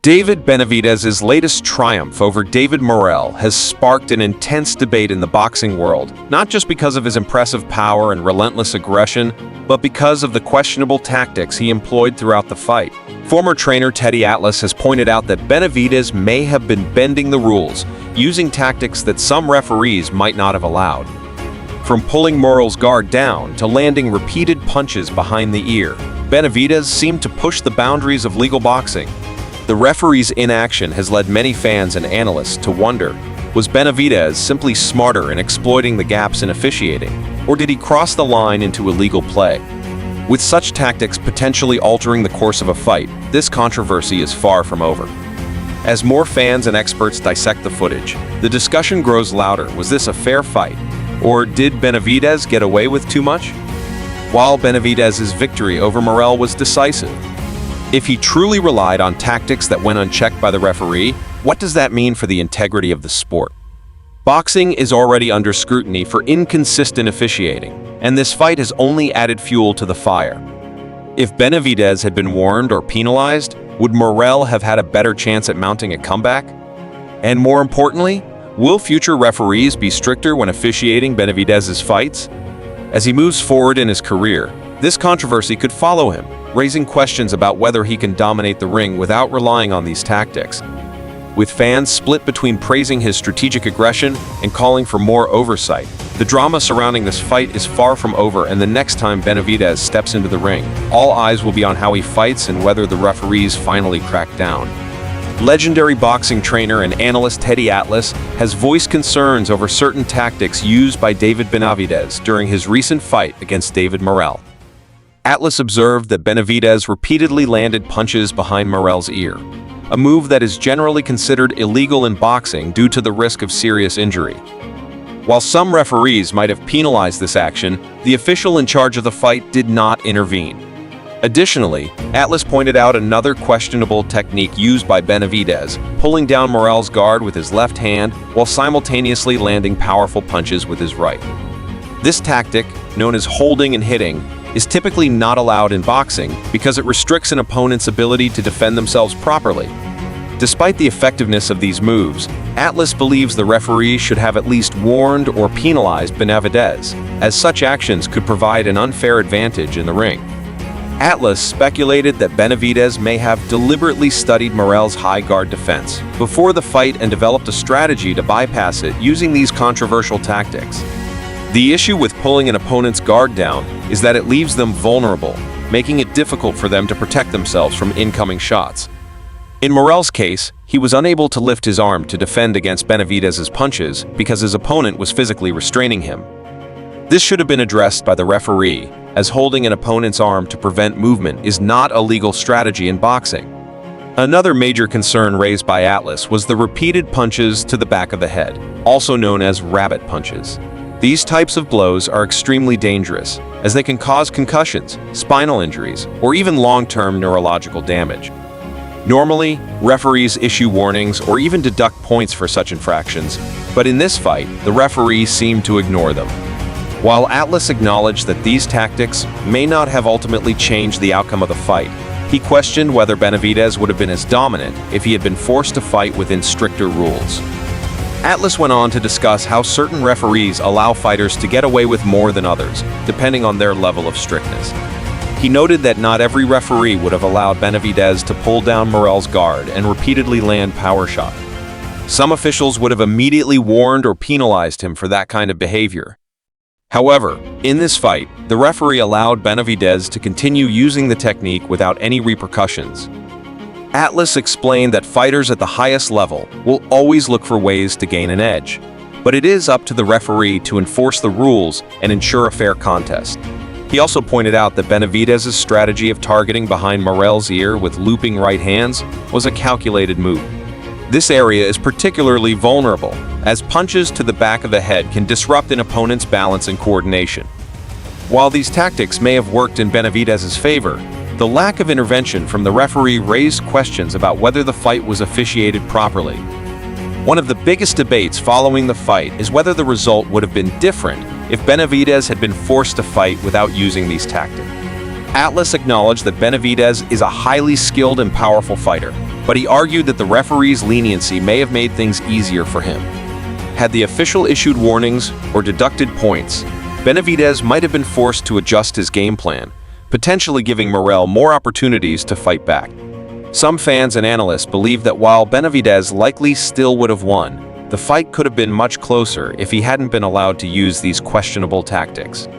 David Benavidez's latest triumph over David Morrell has sparked an intense debate in the boxing world, not just because of his impressive power and relentless aggression, but because of the questionable tactics he employed throughout the fight. Former trainer Teddy Atlas has pointed out that Benavidez may have been bending the rules, using tactics that some referees might not have allowed. From pulling Morrell's guard down to landing repeated punches behind the ear, Benavidez seemed to push the boundaries of legal boxing. The referee's inaction has led many fans and analysts to wonder, was Benavidez simply smarter in exploiting the gaps in officiating, or did he cross the line into illegal play? With such tactics potentially altering the course of a fight, this controversy is far from over. As more fans and experts dissect the footage, the discussion grows louder. Was this a fair fight? Or did Benavidez get away with too much? While Benavidez's victory over Morrell was decisive, if he truly relied on tactics that went unchecked by the referee, what does that mean for the integrity of the sport? Boxing is already under scrutiny for inconsistent officiating, and this fight has only added fuel to the fire. If Benavidez had been warned or penalized, would Morrell have had a better chance at mounting a comeback? And more importantly, will future referees be stricter when officiating Benavidez's fights? As he moves forward in his career, this controversy could follow him, raising questions about whether he can dominate the ring without relying on these tactics. With fans split between praising his strategic aggression and calling for more oversight, the drama surrounding this fight is far from over, and the next time Benavidez steps into the ring, all eyes will be on how he fights and whether the referees finally crack down. Legendary boxing trainer and analyst Teddy Atlas has voiced concerns over certain tactics used by David Benavidez during his recent fight against David Morrell. Atlas observed that Benavidez repeatedly landed punches behind Morrell's ear, a move that is generally considered illegal in boxing due to the risk of serious injury. While some referees might have penalized this action, the official in charge of the fight did not intervene. Additionally, Atlas pointed out another questionable technique used by Benavidez, pulling down Morrell's guard with his left hand while simultaneously landing powerful punches with his right. This tactic, known as holding and hitting, is typically not allowed in boxing because it restricts an opponent's ability to defend themselves properly. Despite the effectiveness of these moves, Atlas believes the referee should have at least warned or penalized Benavidez, as such actions could provide an unfair advantage in the ring. Atlas speculated that Benavidez may have deliberately studied Morrell's high guard defense before the fight and developed a strategy to bypass it using these controversial tactics. The issue with pulling an opponent's guard down is that it leaves them vulnerable, making it difficult for them to protect themselves from incoming shots. In Morrell's case, he was unable to lift his arm to defend against Benavidez's punches because his opponent was physically restraining him. This should have been addressed by the referee, as holding an opponent's arm to prevent movement is not a legal strategy in boxing. Another major concern raised by Atlas was the repeated punches to the back of the head, also known as rabbit punches. These types of blows are extremely dangerous, as they can cause concussions, spinal injuries, or even long-term neurological damage. Normally, referees issue warnings or even deduct points for such infractions, but in this fight, the referee seemed to ignore them. While Atlas acknowledged that these tactics may not have ultimately changed the outcome of the fight, he questioned whether Benavidez would have been as dominant if he had been forced to fight within stricter rules. Atlas went on to discuss how certain referees allow fighters to get away with more than others, depending on their level of strictness. He noted that not every referee would have allowed Benavidez to pull down Morrell's guard and repeatedly land power shot. Some officials would have immediately warned or penalized him for that kind of behavior. However, in this fight, the referee allowed Benavidez to continue using the technique without any repercussions. Atlas explained that fighters at the highest level will always look for ways to gain an edge, but it is up to the referee to enforce the rules and ensure a fair contest. He also pointed out that Benavidez's strategy of targeting behind Morrell's ear with looping right hands was a calculated move. This area is particularly vulnerable, as punches to the back of the head can disrupt an opponent's balance and coordination. While these tactics may have worked in Benavidez's favor, the lack of intervention from the referee raised questions about whether the fight was officiated properly. One of the biggest debates following the fight is whether the result would have been different if Benavidez had been forced to fight without using these tactics. Atlas acknowledged that Benavidez is a highly skilled and powerful fighter, but he argued that the referee's leniency may have made things easier for him. Had the official issued warnings or deducted points, Benavidez might have been forced to adjust his game plan, potentially giving Morrell more opportunities to fight back. Some fans and analysts believe that while Benavidez likely still would have won, the fight could have been much closer if he hadn't been allowed to use these questionable tactics.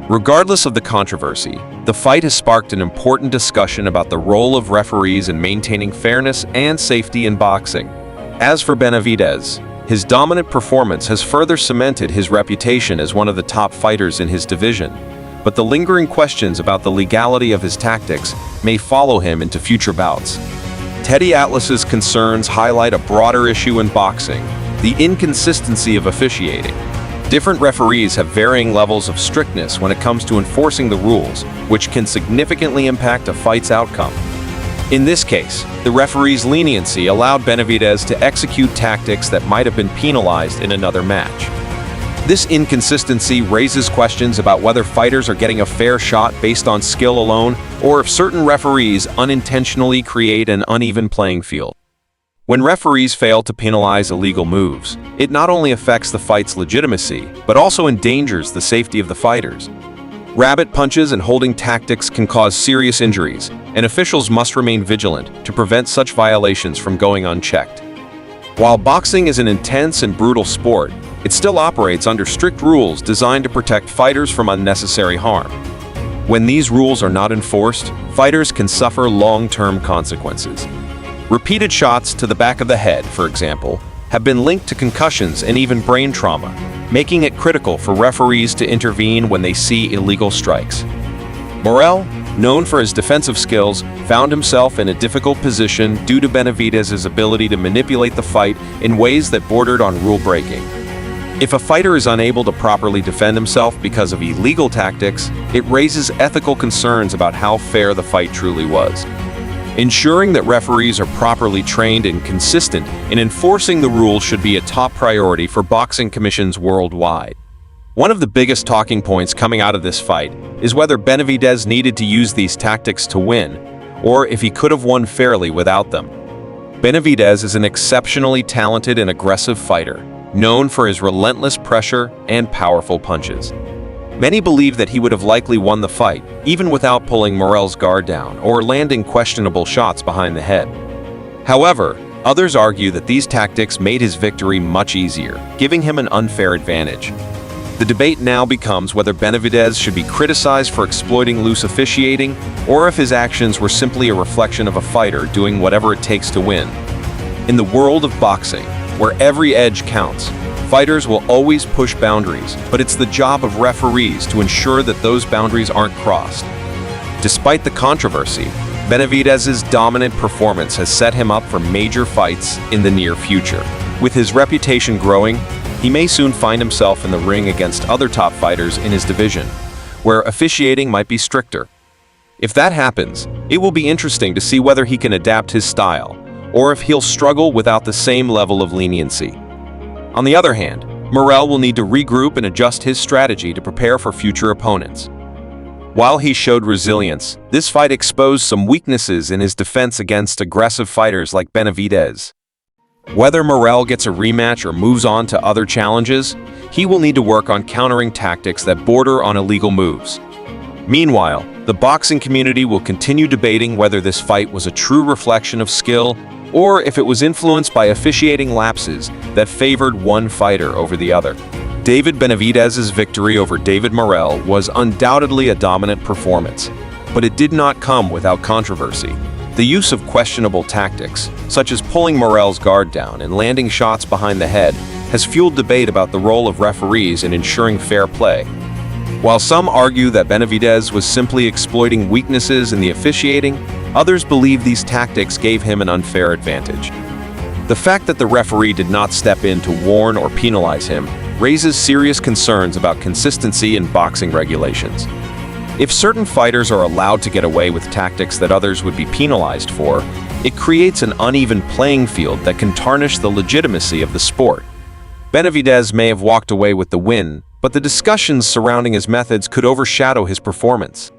Regardless of the controversy, the fight has sparked an important discussion about the role of referees in maintaining fairness and safety in boxing. As for Benavidez, his dominant performance has further cemented his reputation as one of the top fighters in his division, but the lingering questions about the legality of his tactics may follow him into future bouts. Teddy Atlas's concerns highlight a broader issue in boxing: the inconsistency of officiating. Different referees have varying levels of strictness when it comes to enforcing the rules, which can significantly impact a fight's outcome. In this case, the referee's leniency allowed Benavidez to execute tactics that might have been penalized in another match. This inconsistency raises questions about whether fighters are getting a fair shot based on skill alone, or if certain referees unintentionally create an uneven playing field. When referees fail to penalize illegal moves, it not only affects the fight's legitimacy, but also endangers the safety of the fighters. Rabbit punches and holding tactics can cause serious injuries, and officials must remain vigilant to prevent such violations from going unchecked. While boxing is an intense and brutal sport, it still operates under strict rules designed to protect fighters from unnecessary harm. When these rules are not enforced, fighters can suffer long-term consequences. Repeated shots to the back of the head, for example, have been linked to concussions and even brain trauma, making it critical for referees to intervene when they see illegal strikes. Morrell, known for his defensive skills, found himself in a difficult position due to Benavidez's ability to manipulate the fight in ways that bordered on rule-breaking. If a fighter is unable to properly defend himself because of illegal tactics, it raises ethical concerns about how fair the fight truly was. Ensuring that referees are properly trained and consistent in enforcing the rules should be a top priority for boxing commissions worldwide. One of the biggest talking points coming out of this fight is whether Benavidez needed to use these tactics to win, or if he could have won fairly without them. Benavidez is an exceptionally talented and aggressive fighter, known for his relentless pressure and powerful punches. Many believe that he would have likely won the fight, even without pulling Morrell's guard down or landing questionable shots behind the head. However, others argue that these tactics made his victory much easier, giving him an unfair advantage. The debate now becomes whether Benavidez should be criticized for exploiting loose officiating, or if his actions were simply a reflection of a fighter doing whatever it takes to win. In the world of boxing, where every edge counts, fighters will always push boundaries, but it's the job of referees to ensure that those boundaries aren't crossed. Despite the controversy, Benavidez's dominant performance has set him up for major fights in the near future. With his reputation growing, he may soon find himself in the ring against other top fighters in his division, where officiating might be stricter. If that happens, it will be interesting to see whether he can adapt his style, or if he'll struggle without the same level of leniency. On the other hand, Morrell will need to regroup and adjust his strategy to prepare for future opponents. While he showed resilience, this fight exposed some weaknesses in his defense against aggressive fighters like Benavidez. Whether Morrell gets a rematch or moves on to other challenges, he will need to work on countering tactics that border on illegal moves. Meanwhile, the boxing community will continue debating whether this fight was a true reflection of skill or if it was influenced by officiating lapses that favored one fighter over the other. David Benavidez's victory over David Morrell was undoubtedly a dominant performance, but it did not come without controversy. The use of questionable tactics, such as pulling Morrell's guard down and landing shots behind the head, has fueled debate about the role of referees in ensuring fair play. While some argue that Benavidez was simply exploiting weaknesses in the officiating, others believe these tactics gave him an unfair advantage. The fact that the referee did not step in to warn or penalize him raises serious concerns about consistency in boxing regulations. If certain fighters are allowed to get away with tactics that others would be penalized for, it creates an uneven playing field that can tarnish the legitimacy of the sport. Benavidez may have walked away with the win, but the discussions surrounding his methods could overshadow his performance.